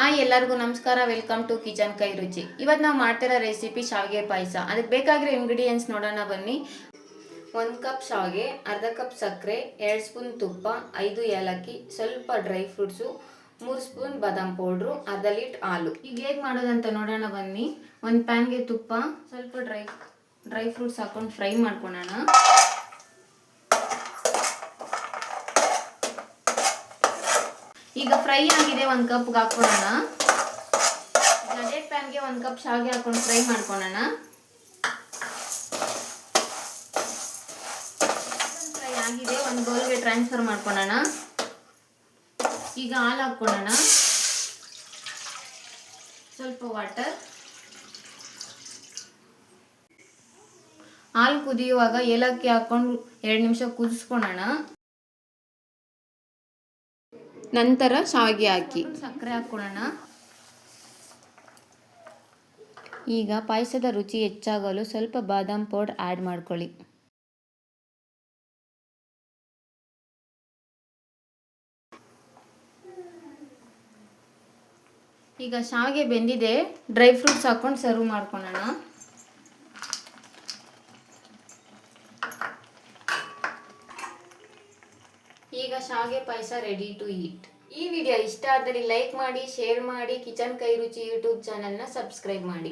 ಎಲ್ಲರಿಗೂ ನಮಸ್ಕಾರ. Welcome to kitchen ಕೈ ರುಚಿ. ಇವತ್ತು ನಾವು ಮಾಡ್ತಿರೋ ರೆಸಿಪಿ ಶಾವಿಗೆ ಪಾಯಸ. ಅದಕ್ಕೆ ಬೇಕಾಗಿರೋ ಇಂಗ್ರೀಡಿಯೆಂಟ್ಸ್ ನೋಡೋಣ ಬನ್ನಿ. 1 ಕಪ್ ಶಾವಿಗೆ, ಅರ್ಧ ಕಪ್ ಸಕ್ಕರೆ, 2 ಸ್ಪೂನ್ ತುಪ್ಪ, 5 ಏಲಕ್ಕಿ, ಸ್ವಲ್ಪ ಡ್ರೈ ಫ್ರೂಟ್ಸು, 3 ಸ್ಪೂನ್ ಬಾದಾಮ್ ಪೌಡ್ರು, ಅರ್ಧ ಲೀಟರ್ ಹಾಲು. ಈಗ ಹೇಗೆ ಮಾಡೋದಂತ ನೋಡೋಣ ಬನ್ನಿ. ಒಂದು ಪ್ಯಾನ್ಗೆ ತುಪ್ಪ, ಸ್ವಲ್ಪ ಡ್ರೈ ಫ್ರೂಟ್ಸ್ ಹಾಕೊಂಡು ಫ್ರೈ ಮಾಡ್ಕೊಳ್ಳೋಣ. ಈಗ ಫ್ರೈ ಆಗಿದೆ, 1 ಕಪ್ಗೆ ಹಾಕೊಳ್ಳೋಣ. ಅದೇ ಪ್ಯಾನ್ಗೆ 1 ಕಪ್ ಶಾವಿಗೆ ಹಾಕೊಂಡು ಫ್ರೈ ಮಾಡ್ಕೊಳ್ಳೋಣ. ಫ್ರೈ ಆಗಿದೆ, ಒಂದು ಬೌಲ್ಗೆ ಟ್ರಾನ್ಸ್ಫರ್ ಮಾಡ್ಕೊಳ್ಳೋಣ. ಈಗ ಹಾಲು ಹಾಕ್ಕೊಳ್ಳೋಣ, ಸ್ವಲ್ಪ ವಾಟರ್. ಹಾಲು ಕುದಿಯುವಾಗ ಏಲಕ್ಕಿ ಹಾಕೊಂಡು 2 ನಿಮಿಷ ಕುದಿಸ್ಕೊಳ್ಳೋಣ. ನಂತರ ಶಾವಿಗೆ ಹಾಕಿ ಸಕ್ಕರೆ ಹಾಕ್ಕೊಳ್ಳೋಣ. ಈಗ ಪಾಯಸದ ರುಚಿ ಹೆಚ್ಚಾಗಲು ಸ್ವಲ್ಪ ಬಾದಾಮ್ ಪೌಡರ್ ಆ್ಯಡ್ ಮಾಡ್ಕೊಳ್ಳಿ. ಈಗ ಶಾವಿಗೆ ಬೆಂದಿದೆ, ಡ್ರೈ ಫ್ರೂಟ್ಸ್ ಹಾಕೊಂಡು ಸರ್ವ್ ಮಾಡ್ಕೊಳ್ಳೋಣ. ಈಗ ಶಾವಿಗೆ ಪಾಯಸ ರೆಡಿ ಟು ಈಟ್. ಈ ವಿಡಿಯೋ ಇಷ್ಟ ಆದರೆ ಲೈಕ್ ಮಾಡಿ, ಶೇರ್ ಮಾಡಿ, ಕಿಚನ್ ಕೈ ರುಚಿ ಯೂಟ್ಯೂಬ್ ಚಾನಲ್ನ ಸಬ್ಸ್ಕ್ರೈಬ್ ಮಾಡಿ.